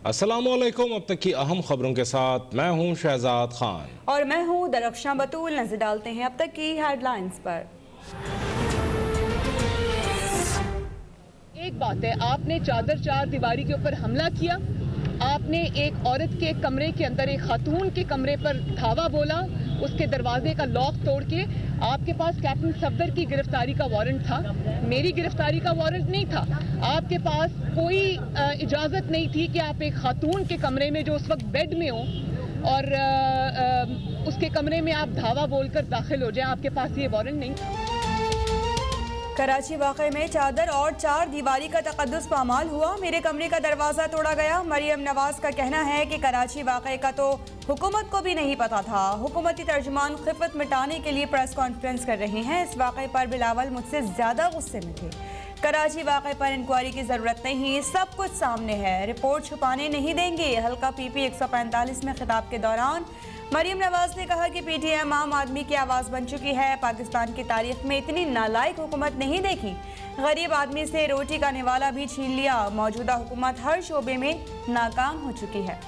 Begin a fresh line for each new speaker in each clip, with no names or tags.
अस्सलामुअलैकुम। अब तक की अहम खबरों के साथ मैं हूं शहजाद खान
और मैं हूं दरख्शां बतूल। नजर डालते हैं अब तक की हेडलाइंस पर।
एक बात है, आपने चार दीवारी के ऊपर हमला किया, आपने एक औरत के कमरे के अंदर, एक खातून के कमरे पर धावा बोला, उसके दरवाजे का लॉक तोड़ के। आपके पास कैप्टन सफदर की गिरफ्तारी का वारंट था, मेरी गिरफ्तारी का वारंट नहीं था। आपके पास कोई इजाजत नहीं थी कि आप एक खातून के कमरे में जो उस वक्त बेड में हो और उसके कमरे में आप धावा बोलकर दाखिल हो जाए। आपके पास ये वारंट नहीं था।
कराची वाक़े में चादर और चार दीवारी का तकद्दुस पामाल हुआ, मेरे कमरे का दरवाज़ा तोड़ा गया। मरियम नवाज का कहना है कि कराची वाक़े का तो हुकूमत को भी नहीं पता था। हुकूमती तर्जुमान खिफ़त मिटाने के लिए प्रेस कॉन्फ्रेंस कर रहे हैं। इस वाक़े पर बिलावल मुझसे ज़्यादा गुस्से में थे। कराची वाक़े पर इंक्वायरी की ज़रूरत नहीं, सब कुछ सामने है, रिपोर्ट छुपाने नहीं देंगे। हल्का PP 145 में खिताब के दौरान मरियम नवाज ने कहा कि PTM आम आदमी की आवाज़ बन चुकी है। पाकिस्तान की तारीख में इतनी नालायक हुकूमत नहीं देखी। गरीब आदमी से रोटी का निवाला भी छीन लिया। मौजूदा हुकूमत हर शोबे में नाकाम हो चुकी है।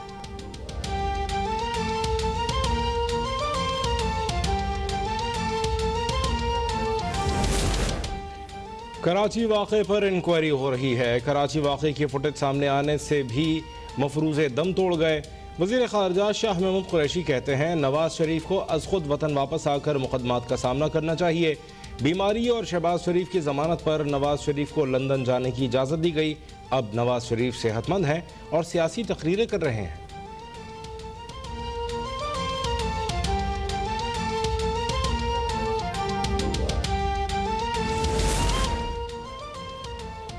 कराची वाक़े पर इंक्वायरी हो रही है। कराची वाक़े की फुटेज सामने आने से भी मफरूज़े दम तोड़ गए। वज़ीर ख़ारजा शाह महमूद कुरैशी कहते हैं नवाज शरीफ को अज़ खुद वतन वापस आकर मुक़दमात का सामना करना चाहिए। बीमारी और शहबाज शरीफ की ज़मानत पर नवाज शरीफ को लंदन जाने की इजाज़त दी गई। अब नवाज शरीफ सेहतमंद हैं और सियासी तकरीरें कर रहे हैं।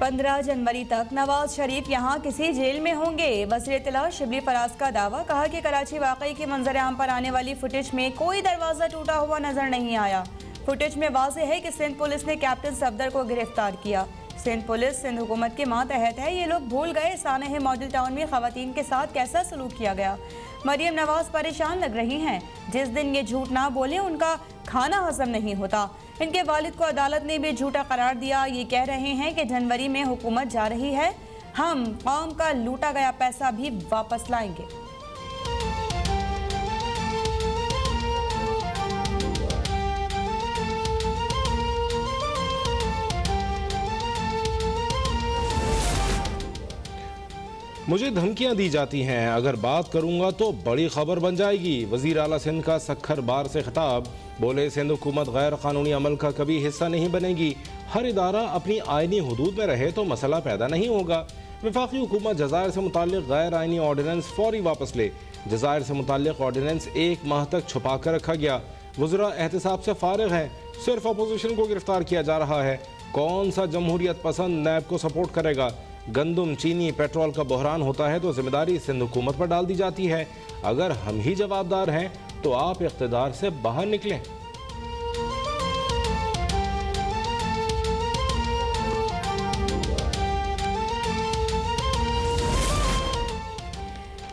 पंद्रह जनवरी तक नवाज शरीफ यहाँ किसी जेल में होंगे। वज़ीर इत्तला शिबली फराज का दावा, कहा कि कराची वाक़ई के मंजर आम पर आने वाली फुटेज में कोई दरवाज़ा टूटा हुआ नजर नहीं आया। फुटेज में वाज़ेह है कि सिंध पुलिस ने कैप्टन सफदर को गिरफ्तार किया। सिंध पुलिस सिंध हुकूमत के मातहत है। ये लोग भूल गए सानह मॉडल टाउन में ख़वातीन के साथ कैसा सलूक किया गया। मरियम नवाज परेशान लग रही हैं। जिस दिन ये झूठ ना बोले उनका खाना हजम नहीं होता। इनके वालिद को अदालत ने भी झूठा करार दिया। ये कह रहे हैं कि जनवरी में हुकूमत जा रही है, हम कौम का लूटा गया पैसा भी वापस लाएंगे।
मुझे धमकियां दी जाती हैं, अगर बात करूंगा तो बड़ी खबर बन जाएगी। वज़ीर आला सिंध का सखर बार से खिताब, बोले सिंध हुकूमत गैर कानूनी अमल का कभी हिस्सा नहीं बनेगी। हर इदारा अपनी आइनी हुदूद में रहे तो मसला पैदा नहीं होगा। वफाकी हुकूमत जज़ायर से मुताल्लिक़ गैर आइनी ऑर्डिनेंस फौरी वापस ले। जज़ायर से मुताल्लिक़ ऑर्डिनेंस 1 माह तक छुपा कर रखा गया। वज़रा एहतिसाब से फारिग हैं, सिर्फ अपोजिशन को गिरफ्तार किया जा रहा है। कौन सा जमहूरियत पसंद नैब को सपोर्ट करेगा। गंदम, चीनी, पेट्रोल का बहरान होता है तो जिम्मेदारी सिंध हुकूमत पर डाल दी जाती है। अगर हम ही जवाबदार हैं तो आप इख्तिदार से बाहर निकलें।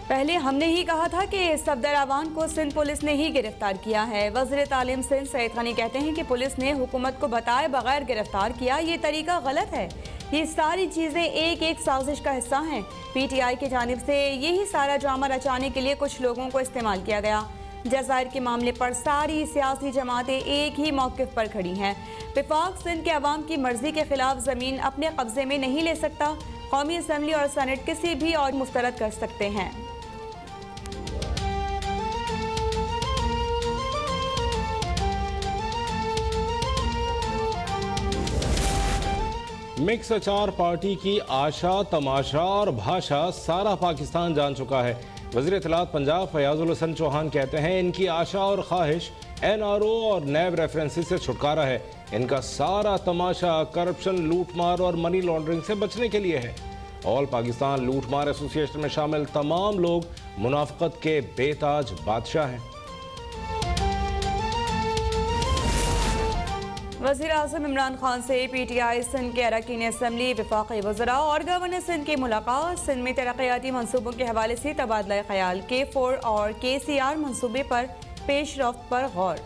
पहले हमने ही कहा था कि सफदर अवान को सिंध पुलिस ने ही गिरफ्तार किया है। वज़ीर तालीम सिंध सईद खानी कहते हैं कि पुलिस ने हुकूमत को बताए बगैर गिरफ्तार किया, ये तरीका गलत है। ये सारी चीज़ें एक एक साजिश का हिस्सा हैं। PTI की जानिब से यही सारा ड्रामा रचाने के लिए कुछ लोगों को इस्तेमाल किया गया। जज़ायर के मामले पर सारी सियासी जमातें एक ही मौक़िफ़ पर खड़ी हैं। वफाक सिंध के अवाम की मर्जी के खिलाफ ज़मीन अपने कब्जे में नहीं ले सकता। कौमी असम्बली और सेनेट किसी भी और मुस्तरद कर सकते हैं।
मिक्स अचार पार्टी की आशा, तमाशा और भाषा सारा पाकिस्तान जान चुका है। वज़ीर इत्तलात पंजाब फयाजुल हसन चौहान कहते हैं इनकी आशा और ख्वाहिश NRO और नैब रेफरेंसेस से छुटकारा है। इनका सारा तमाशा करप्शन, लूटमार और मनी लॉन्ड्रिंग से बचने के लिए है। ऑल पाकिस्तान लूटमार एसोसिएशन में शामिल तमाम लोग मुनाफिकत के बेताज बादशाह हैं।
वज़ीर आज़म इमरान खान से PTI सिंध के अरकान असम्बली, वफाकी वज़रा और गवर्नर सिंध की मुलाकात। सिंध में तरक्याती मनसूबों के हवाले से तबादला ख्याल। K4 और KCR मनसूबे पर पेश रफ्त पर गौर।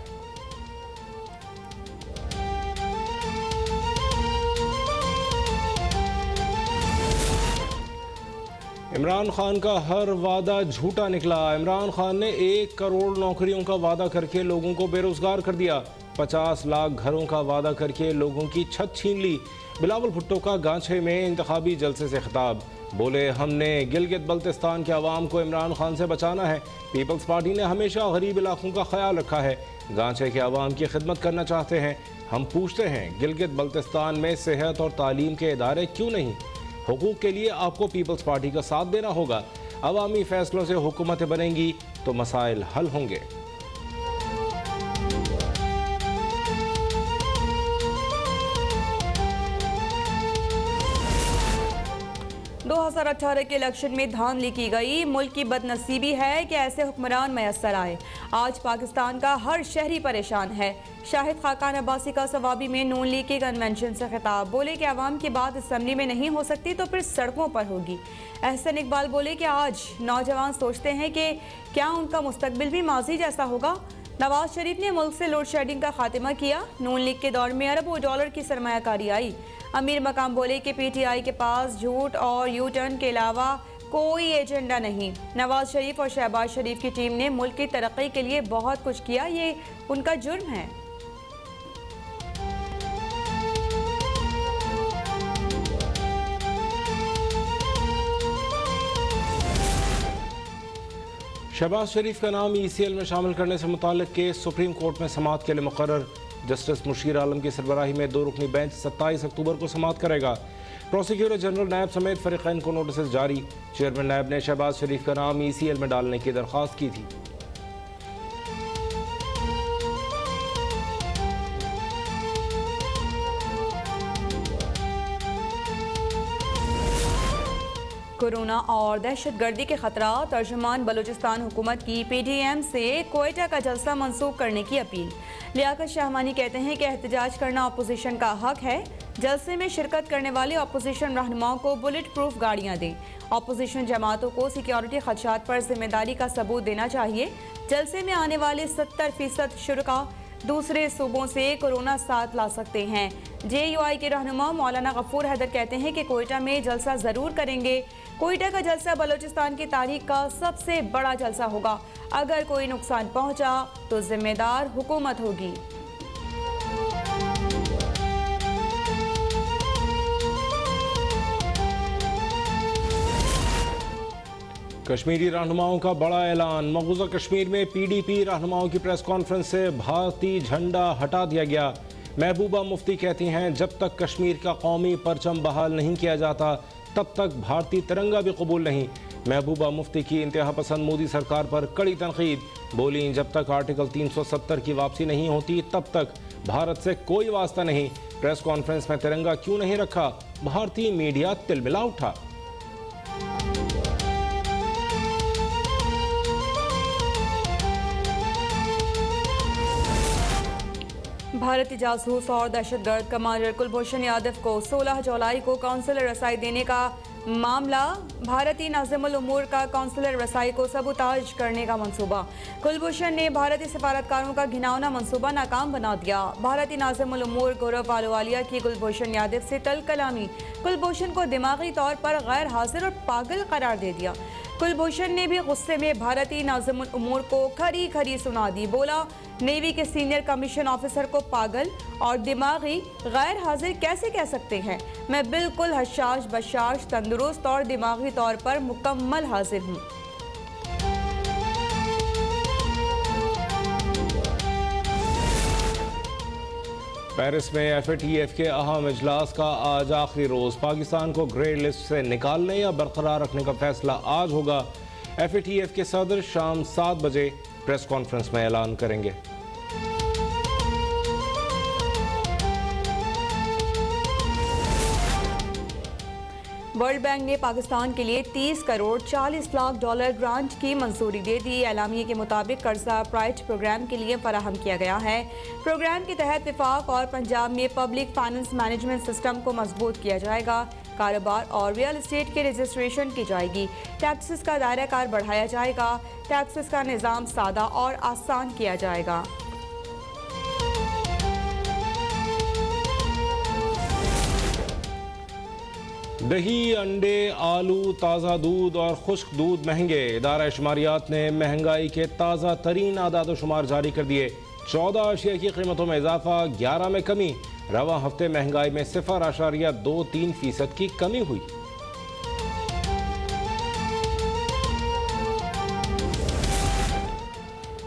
इमरान खान का हर वादा झूठा निकला। इमरान खान ने 1 करोड़ नौकरियों का वादा करके लोगों को बेरोजगार कर दिया। 50 लाख घरों का वादा करके लोगों की छत छीन ली। बिलावल भुट्टो का गांछे में इंतखाबी जलसे से खिताब, बोले हमने गिलगित बल्तिस्तान के अवाम को इमरान खान से बचाना है। पीपल्स पार्टी ने हमेशा गरीब इलाकों का ख्याल रखा है, गांछे के अवाम की खिदमत करना चाहते हैं। हम पूछते हैं गिलगित बल्तिस्तान में सेहत और तालीम के इदारे क्यों नहीं? हुकूक के लिए आपको पीपल्स पार्टी का साथ देना होगा। अवामी फैसलों से हुकूमतें बनेंगी तो मसाइल हल होंगे।
2018 के इलेक्शन में धांधली की गई। मुल्क की बदनसीबी है कि ऐसे हुक्मरान मैसर आए। आज पाकिस्तान का हर शहरी परेशान है। शाहिद खाकान अब्बासी का सवाबी में नून लीग के कन्वेंशन से खिताब, बोले कि आवाम की बात असम्बली में नहीं हो सकती तो फिर सड़कों पर होगी। एहसन इकबाल बोले कि आज नौजवान सोचते हैं कि क्या उनका मुस्तकबिल भी माजी जैसा होगा। नवाज शरीफ ने मुल्क से लोड शेडिंग का खात्मा किया। नून लीग के दौर में अरबों डॉलर की सरमायाकारी आई। अमीर मकाम बोले कि पीटीआई के पास झूठ और यू टर्न के अलावा कोई एजेंडा नहीं। नवाज शरीफ और शहबाज शरीफ की टीम ने मुल्क की तरक्की के लिए बहुत कुछ किया, ये उनका जुर्म है।
शहबाज शरीफ का नाम ECL में शामिल करने से मुताल्लिक केस सुप्रीम कोर्ट में समाअत के लिए मुकर्रर। जस्टिस मुशीर आलम की सरबराही में 2 रुकनी बेंच 27 अक्टूबर को समाअत करेगा। प्रोसिक्यूटर जनरल नायब समेत फरीकैन को नोटिस जारी। चेयरमैन नायब ने शहबाज शरीफ का नाम ECL में डालने की दरख्वास्त की थी।
कोरोना और दहशतगर्दी के खतरा, तर्जुमान बलूचिस्तान हुकूमत की PDM से कोयटा का जलसा मंसूख करने की अपील। लियाकत शाहमानी कहते हैं कि एहतजाज करना अपोजिशन का हक है। जलसे में शिरकत करने वाले अपोजिशन रहनुमाओं को बुलेट प्रूफ गाड़ियां दें। अपोजिशन जमातों को सिक्योरिटी खदशात पर जिम्मेदारी का सबूत देना चाहिए। जलसे में आने वाले 70% शुरका दूसरे सूबों से कोरोना साथ ला सकते हैं। JUI के रहनुमा मौलाना गफूर हैदर कहते हैं कि कोयटा में जलसा ज़रूर करेंगे। कोयटा का जलसा बलूचिस्तान की तारीख का सबसे बड़ा जलसा होगा। अगर कोई नुकसान पहुंचा तो जिम्मेदार हुकूमत होगी।
कश्मीरी रहनुमाओं का बड़ा ऐलान। मकबूजा कश्मीर में PDP रहनुमाओं की प्रेस कॉन्फ्रेंस से भारतीय झंडा हटा दिया गया। महबूबा मुफ्ती कहती हैं जब तक कश्मीर का कौमी परचम बहाल नहीं किया जाता तब तक भारतीय तिरंगा भी कबूल नहीं। महबूबा मुफ्ती की इंतहा पसंद मोदी सरकार पर कड़ी तनकीद, बोली जब तक आर्टिकल 370 की वापसी नहीं होती तब तक भारत से कोई वास्ता नहीं। प्रेस कॉन्फ्रेंस में तिरंगा क्यों नहीं रखा? भारतीय मीडिया तिलमिला उठा।
भारतीय जासूस और दहशतगर्द कमांडर कुलभूषण यादव को 16 जुलाई को काउंसिलर रसाई देने का मामला। भारतीय नाज़िमुल उमूर का काउंसिलर रसाई को सबूताज करने का मंसूबा। कुलभूषण ने भारतीय सफारतकारों का घिनौना मंसूबा नाकाम बना दिया। भारतीय नाज़िमुल उमूर गौरव आलूवालिया की कुलभूषण यादव से तल कलामी। कुलभूषण को दिमागी तौर पर गैर हाजिर और पागल करार दे दिया। कुलभूषण ने भी गुस्से में भारतीय नाज़िमुल उमूर को खरी खरी सुना दी। बोला नेवी के सीनियर कमीशन ऑफिसर को पागल और दिमागी गैर हाजिर कैसे कह सकते हैं? मैं बिल्कुल हशाश बशाश तंदुरुस्त और दिमागी तौर पर मुकम्मल हाजिर हूँ।
पेरिस में FATF के अहम इजलास का आज आखिरी रोज। पाकिस्तान को ग्रे लिस्ट से निकालने या बरकरार रखने का फैसला आज होगा। FATF के सदर शाम 7 बजे प्रेस कॉन्फ्रेंस में ऐलान करेंगे।
वर्ल्ड बैंक ने पाकिस्तान के लिए 30 करोड़ 40 लाख डॉलर ग्रांट की मंजूरी दे दी। एलामिये के मुताबिक कर्जा प्राइट प्रोग्राम के लिए फराहम किया गया है। प्रोग्राम के तहत विफाक और पंजाब में पब्लिक फाइनेंस मैनेजमेंट सिस्टम को मजबूत किया जाएगा। कारोबार और रियल एस्टेट की रजिस्ट्रेशन की जाएगी। टैक्सेस का दायरा कार बढ़ाया जाएगा। टैक्सेस का निज़ाम सादा और आसान किया जाएगा।
दही, अंडे, आलू, ताज़ा दूध और खुश्क दूध महंगे। इदारा शुमारियात ने महंगाई के ताज़ा तरीन आदाद शुमार जारी कर दिए। 14 अशिया की कीमतों में इजाफा, 11 में कमी। रवा हफ्ते महंगाई में 0.23% की कमी हुई।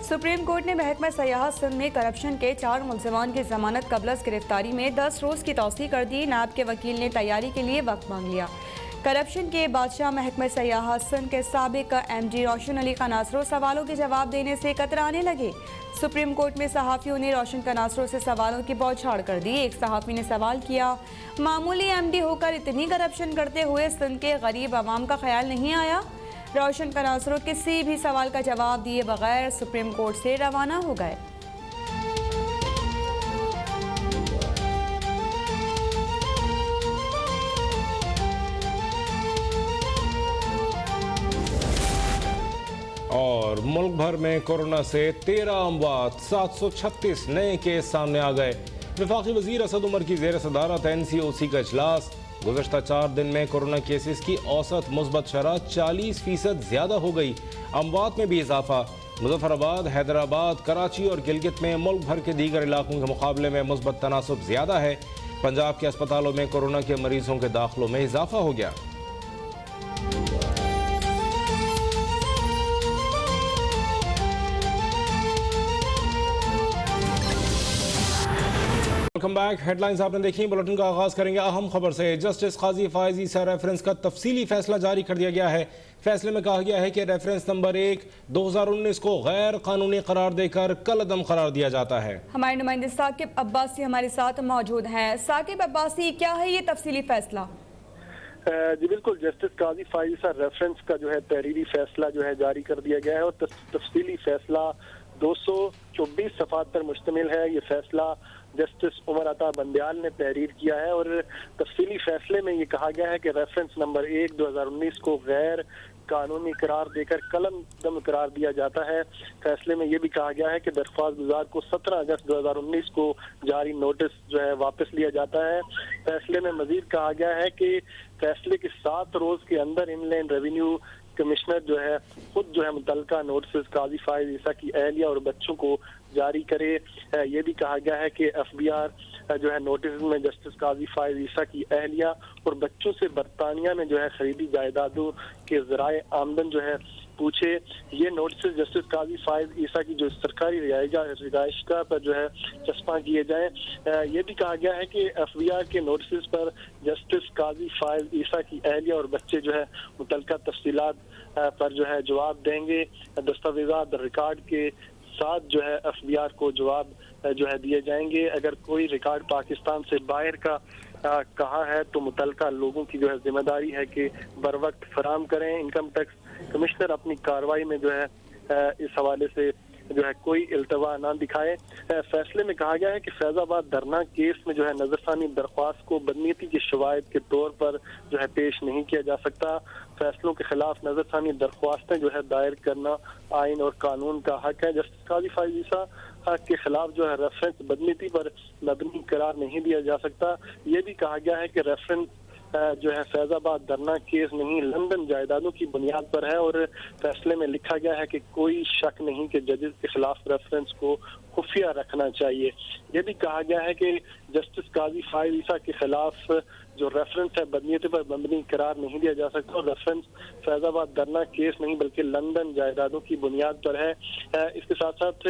सुप्रीम कोर्ट ने महकमा सयाहत सिंध में करप्शन के 4 मुलजमान की जमानत कबलस गिरफ्तारी में 10 रोज़ की तौसीह कर दी। नायब के वकील ने तैयारी के लिए वक्त मांग लिया। करप्शन के बादशाह महकमा सयाहत सिंध के साबिक MD रोशन अली कनासरो सवालों के जवाब देने से कतराने लगे। सुप्रीम कोर्ट में सहाफ़ियों ने रोशन कनासरो से सवालों की बौछार कर दी। एक सहाफ़ी ने सवाल किया, मामूली MD होकर इतनी करप्शन करते हुए सिंध के गरीब आवाम का ख्याल नहीं आया? रोशन कनासरो किसी भी सवाल का जवाब दिए बगैर सुप्रीम कोर्ट से रवाना हो गए।
और मुल्क भर में कोरोना से 13 अमवात, 736 नए केस सामने आ गए। वफाकी वजीर असद उमर की ज़ेर सदारत NCOC का इजलास। गुज़श्ता 4 दिन में कोरोना केसेस की औसत मुस्बत शरह 40% ज़्यादा हो गई। अमवात में भी इजाफा। मुजफ्फराबाद, हैदराबाद, कराची और गिलगित में मुल्क भर के दीगर इलाकों के मुकाबले में मुस्बत तनासुब ज़्यादा है। पंजाब के अस्पतालों में कोरोना के मरीजों के दाखिलों में इजाफा हो गया। Welcome back. हेडलाइंस आपने देखी। बुलेटिन का आगाज करेंगे अहम खबर से। जस्टिस काजी फायज ईसा रेफरेंस का तफसीली फैसला जारी कर दिया गया है। फैसले में कहा गया है कि रेफरेंस नंबर 1 2019 को गैर कानूनी करार देकर कलअदम करार दिया जाता है। हमारे
नुमाइंदे साकिब अब्बासी हमारे साथ मौजूद हैं। साकिब अब्बासी, क्या है ये तफसीली फैसला?
जी बिल्कुल, जस्टिस काजी फायज ईसा रेफरेंस का जो है तहरीरी फैसला जो है जारी कर दिया गया है और तफसीली फैसला 224 सफ़ात पर मुश्तमिल है। ये फैसला जस्टिस उमर अता बंदयाल ने तहरीर किया है और तफसीली फैसले में ये कहा गया है कि रेफरेंस नंबर 1 2019 को गैर कानूनी करार देकर कलअदम करार दिया जाता है। फैसले में ये भी कहा गया है कि दरख्वास्त गुजार को 17 अगस्त 2019 को जारी नोटिस जो है वापस लिया जाता है। फैसले में मजीद कहा गया है कि फैसले के 7 रोज के अंदर इनलैंड रेवेन्यू कमिश्नर जो है खुद जो है मुतल्लिका नोटिस काजी फायज ईसा की अहलिया और बच्चों को जारी करे। ये भी कहा गया है कि FBI जो है नोटिस में जस्टिस काजी फायज ईसा की अहलिया और बच्चों से बरतानिया में जो है खरीदी जायदादों के ज़राए आमदन जो है पूछे। ये नोटिस जस्टिस काजी फायज ईसा की जो सरकारी रिहाइशगाह पर जो है चस्पा किए जाएं। ये भी कहा गया है कि FBI के नोटिस पर जस्टिस काजी फायज ईसा की अहलिया और बच्चे जो है मुतल्लिका तफसीलात पर जो है जवाब देंगे। दस्तावेज़ात रिकॉर्ड के साथ जो है FBI को जवाब जो है दिए जाएंगे। अगर कोई रिकॉर्ड पाकिस्तान से बाहर का कहा है तो मुतल्लिका लोगों की जो है जिम्मेदारी है कि बर वक्त फराम करें। इनकम टैक्स कमिश्नर अपनी कार्रवाई में जो है इस हवाले से जो है कोई इल्तवा ना दिखाए। फैसले में कहा गया है कि फैजाबाद धरना केस में जो है नजरसानी दरख्वास्त को बदनीयती के शवाहिद के तौर पर जो है पेश नहीं किया जा सकता। फैसलों के खिलाफ नजरसानी दरख्वास्तें जो है दायर करना आइन और कानून का हक है। जस्टिस काजी फायज ईसा के खिलाफ जो है रेफरेंस बदनीयती पर मबनी करार नहीं दिया जा सकता। ये भी कहा गया है कि रेफरेंस जो है फैजाबाद धरना केस नहीं लंदन जायदादों की बुनियाद पर है और फैसले में लिखा गया है कि कोई शक नहीं कि जजेस के खिलाफ रेफरेंस को खुफिया रखना चाहिए। ये भी कहा गया है कि जस्टिस काजी फायज ईसा के खिलाफ जो रेफरेंस है बदनीयती पर मबनी करार नहीं दिया जा सकता और रेफरेंस फैजाबाद धरना केस नहीं बल्कि लंदन जायदादों की बुनियाद पर है। इसके साथ साथ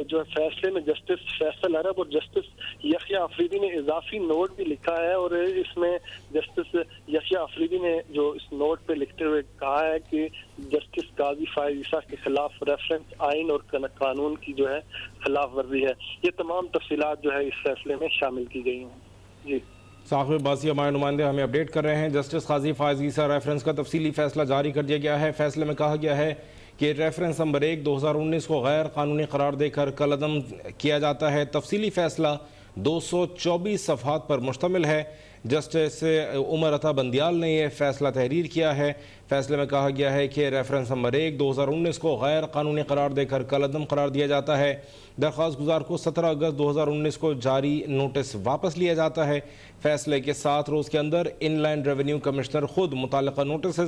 जो फैसले में जस्टिस फैसल अरब और जस्टिस यहिया अफरीदी ने इजाफी नोट भी लिखा है और इसमें जस्टिस यहिया अफरीदी ने जो इस नोट पे लिखते हुए कहा है कि जस्टिस काजी फायज ईसा के खिलाफ रेफरेंस आइन और कानून की जो है खिलाफ वर्जी है। ये तमाम तफसीलात जो है इस फैसले में शामिल की गई हैं। जी
साकिब अब्बासी हमारे नुमाइंदे हमें अपडेट कर रहे हैं। जस्टिस काजी फायज ईसा रेफरेंस का तफसीली फैसला जारी कर दिया गया है। फैसले में कहा गया है कि रेफरेंस नंबर 1 2019 को गैर कानूनी करार देकर कलअदम किया जाता है। तफसीली फैसला 224 सफ़हात पर मुश्तमिल है। जस्टिस उमर अता बंदियाल ने यह फैसला तहरीर किया है। फैसले में कहा गया है कि रेफरेंस नंबर 1 2019 को गैर कानूनी करार देकर कलअदम करार दिया जाता है। दरख्वास्त गुजार को 17 अगस्त 2019 को जारी नोटिस वापस लिया जाता है। फैसले के 7 रोज़ के अंदर इनलैंड रेवेन्यू कमिश्नर खुद मुताल्लिका नोटिस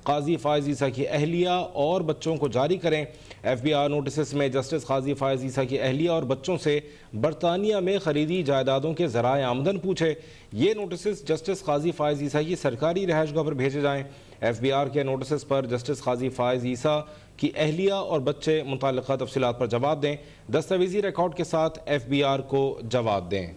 काजी फायज ईसा की अहलिया और बच्चों को जारी करें। FBI नोटिस में जस्टिस काजी फायज ईसा की अहलिया और बच्चों से बरतानिया में खरीदी जायदादों के ज़राए आमदन पूछे। ये नोटिस जस्टिस काजी फायज ईसा की सरकारी रहायशगाह पर भेजे जाएँ। FBI के नोटिस पर जस्टिस काजी फायज ईसा की अहलिया और बच्चे मुताल्लिका तफसीलात पर जवाब दें। दस्तावेजी रिकॉर्ड के साथ FBI को जवाब दें।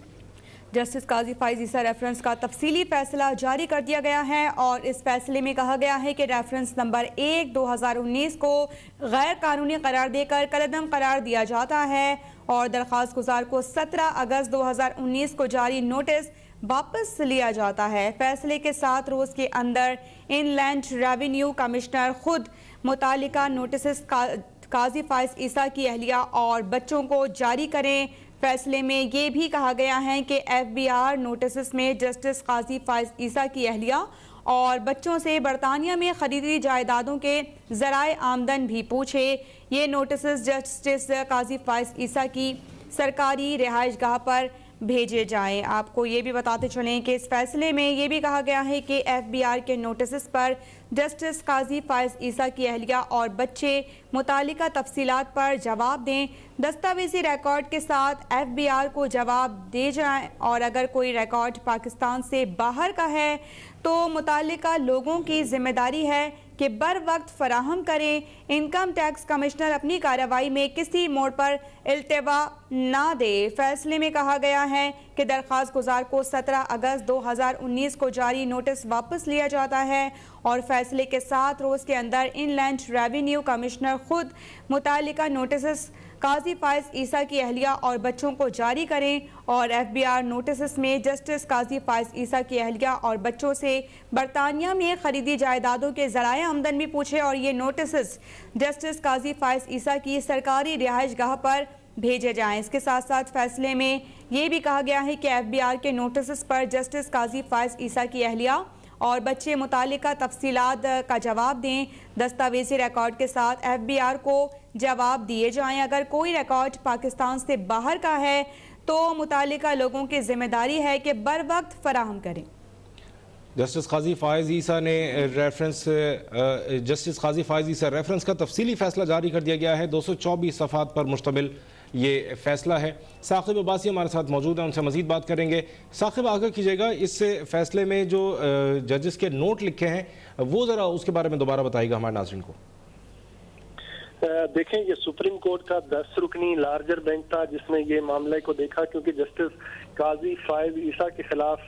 जस्टिस काजी फायज ईसा रेफरेंस का तफसीली फैसला जारी कर दिया गया है और इस फैसले में कहा गया है कि रेफरेंस नंबर 1 2019 को गैर कानूनी करार देकर कलअदम करार दिया जाता है और दरख्वास्त गुजार को 17 अगस्त 2019 को जारी नोटिस वापस लिया जाता है। फैसले के 7 रोज़ के अंदर इनलैंड रेवेन्यू कमिश्नर खुद मुतालिका नोटिस काजी फायज ईसा की अहलिया और बच्चों को जारी करें। फैसले में ये भी कहा गया है कि FBI नोटिस में जस्टिस काजी फायज ईसा की अहलिया और बच्चों से बरतानिया में खरीदी जायदादों के ज़राए आमदन भी पूछे। ये नोटिस जस्टिस काजी फायज ईसा की सरकारी रिहाइशगाह पर भेजे जाएं। आपको ये भी बताते चलें कि इस फैसले में ये भी कहा गया है कि FBI के नोटिस पर जस्टिस काजी फायज ईसा की अहलिया और बच्चे मुतालिका तफसीलात पर जवाब दें। दस्तावेजी रिकॉर्ड के साथ FBI को जवाब दे जाएं और अगर कोई रिकॉर्ड पाकिस्तान से बाहर का है तो मुतालिका लोगों की जिम्मेदारी है कि बर वक्त फराहम करें। इनकम टैक्स कमिश्नर अपनी कार्रवाई में किसी मोड़ पर इल्तिवा ना दे। फैसले में कहा गया है कि दरख्वास्त गुजार को 17 अगस्त 2019 को जारी नोटिस वापस लिया जाता है और फैसले के 7 रोज़ के अंदर इनलैंड रेवेन्यू कमिश्नर खुद मुतालिका नोटिस काजी फायज ईसा की अहलिया और बच्चों को जारी करें और FBI नोटिस में जस्टिस काजी फायज ईसा की अहलिया और बच्चों से बरतानिया में खरीदी जायदादों के ज़राए आमदन भी पूछे और ये नोटिस जस्टिस काजी फायज ईसा की सरकारी रिहाइशगाह पर भेजे जाएं। इसके साथ साथ फैसले में ये भी कहा गया है कि FBI के नोटिस पर जस्टिस काजी फायज ईसा की अहलिया और बच्चे मुतालिका तफसीलात का जवाब दें। दस्तावेजी रिकॉर्ड के साथ FBI को जवाब दिए जाएं। अगर कोई रिकॉर्ड पाकिस्तान से बाहर का है तो मुतालिका लोगों की जिम्मेदारी है कि बर वक्त फराहम करें।
जस्टिस काजी फायज ईसा ने जस्टिस काजी फायज ईसा रेफरेंस का तफसीली फैसला जारी कर दिया गया है। 224 सफ़ात पर मुश्तमिल ये फैसला है। साकिब अब्बासी हमारे साथ मौजूद हैं, उनसे मज़ीद बात करेंगे। साकिब, आगे कीजिएगा, इस फैसले में जो जजेस के नोट लिखे हैं वो ज़रा उसके बारे में दोबारा बताइएगा हमारे नाज़रीन को।
देखें, ये सुप्रीम कोर्ट का 10 रुकनी लार्जर बेंच था जिसने ये मामले को देखा, क्योंकि जस्टिस काजी फायज ईसा के खिलाफ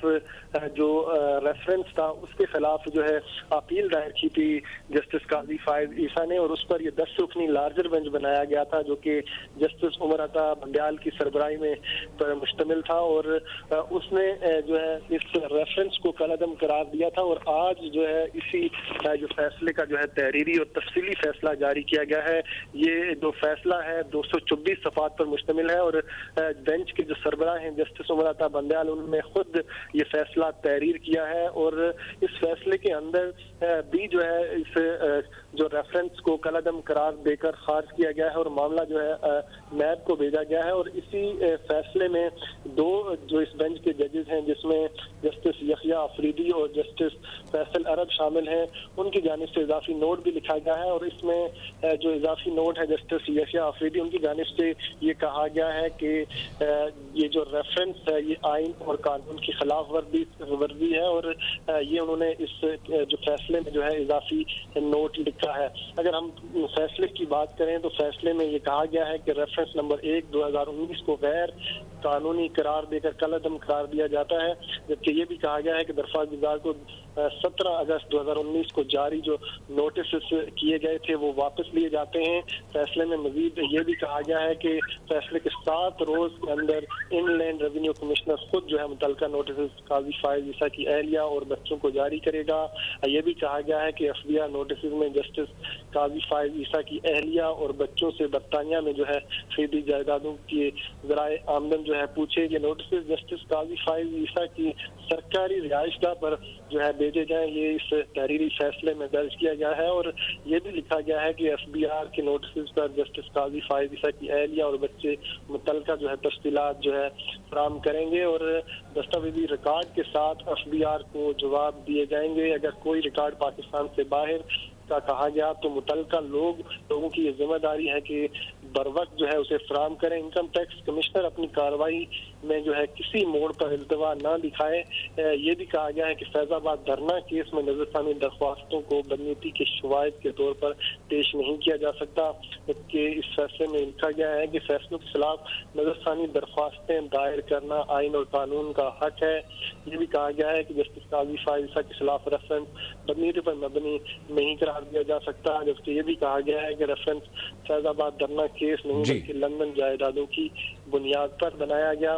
जो रेफरेंस था उसके खिलाफ जो है अपील दायर की थी जस्टिस काजी फायज ईसा ने और उस पर ये 10 रुकनी लार्जर बेंच बनाया गया था जो कि जस्टिस उमर अता बंदियाल की सरबराही में पर मुश्तमिल था और उसने जो है इस रेफरेंस को कलअदम करार दिया था और आज जो है इसी जो फैसले का जो है तहरीरी और तफसीली फैसला जारी किया गया है। ये जो फैसला है 224 सफ़ात पर मुश्तमिल है और बेंच के जो सरबराह हैं जस्टिस उमर अता बंदियाल, उन्होंने खुद ये फैसला तहरीर किया है और इस फैसले के अंदर भी जो है इस जो रेफरेंस को कलअदम करार देकर खारिज किया गया है और मामला जो है नैब को भेजा गया है और इसी फैसले में 2 जो इस बेंच के जजेस हैं जिसमें जस्टिस यहिया अफरीदी और जस्टिस फैसल अरब शामिल हैं, उनकी जानिब से इजाफी नोट भी लिखा गया है और इसमें जो इजाफी नोट है जस्टिस यहिया अफरीदी उनकी जानिब से ये कहा गया है कि ये जो रेफरेंस है ये आइन और कानून की खिलाफ वर्जी है और ये उन्होंने इस जो फैसले में जो है इजाफी नोट लिखा है। अगर हम फैसले की बात करें तो फैसले में ये कहा गया है कि रेफरेंस नंबर 1 2019 को गैर कानूनी करार देकर कलअदम करार दिया जाता है, जबकि ये भी कहा गया है कि दरख्वास्त गुजार को 17 अगस्त 2019 को जारी जो नोटिस किए गए थे वो वापस लिए जाते हैं। फैसले में मजीद ये भी कहा गया है कि फैसले के 7 रोज के अंदर इनलैंड रेवेन्यू कमिश्नर खुद जो है मुतल्लिका नोटिस काजी फाइज ईसा की अहलिया और बच्चों को जारी करेगा। ये भी कहा गया है कि FBI नोटिस में जस्टिस काजी फाइज ईसा की अहलिया और बच्चों से बरतानिया में जो है खरीदी जायदादों की ज़राए आमदन जो है पूछेगी। नोटिस जस्टिस काजी फाइज ईसा की सरकारी रिहाइशगाह पर जो है भेजे जाएं, ये इस तहरीरी फैसले में दर्ज किया गया है। और ये भी लिखा गया है कि FBR के नोटिस पर जस्टिस काजी फाइज ईसा की अहलिया और बच्चे मुतल्लिका जो है तफसीलात जो है फराहम करेंगे और दस्तावेजी रिकॉर्ड के साथ FBR को जवाब दिए जाएंगे। अगर कोई रिकॉर्ड पाकिस्तान से बाहर का कहा गया तो मुतल्लिका लोगों की ये जिम्मेदारी है कि बर वक्त जो है उसे फराहम करें। इनकम टैक्स कमिश्नर अपनी कार्रवाई में जो है किसी मोड़ पर इल्तवा न दिखाए। ये भी कहा गया है कि फैजाबाद धरना केस में नजरसानी दरख्वास्तों को बदनीति के शवाहिद के तौर पर पेश नहीं किया जा सकता। कि इस फैसले में लिखा गया है कि फैसलों के खिलाफ नजरसानी दरख्वास्तें दायर करना आइन और कानून का हक है। ये भी कहा गया है कि जस्टिस काजी फाइज ईसा के खिलाफ रेफरेंस बदनीति पर मबनी नहीं करार दिया जा सकता। जबकि ये भी कहा गया है कि रेफरेंस फैजाबाद धरना केस नहीं बल्कि लंदन जायदादों की बुनियाद पर बनाया गया।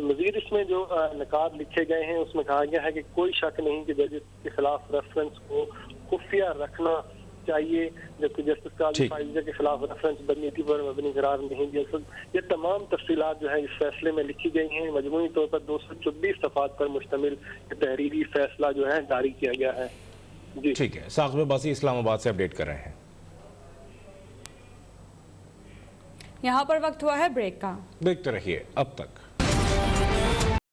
मजीद इसमें जो नकात लिखे गए हैं उसमें कहा गया है कि कोई शक नहीं कि जजेस के खिलाफ रेफरेंस को खुफिया रखना चाहिए, जबकि जस्टिस काजी फाइज के खिलाफ रेफरेंस बदनीति पर मबनी करार नहीं दिया सकता। ये तमाम तफसीलात जो है इस फैसले में लिखी गई हैं। मजमूई तौर पर 224 सफ़ात पर मुश्तमिल तहरीरी फैसला जो है जारी किया गया है। जी
ठीक है, साकिब अब्बासी इस्लामाबाद से अपडेट कर रहे हैं।
यहाँ पर वक्त हुआ है ब्रेक का।
देखते रहिए अब तक।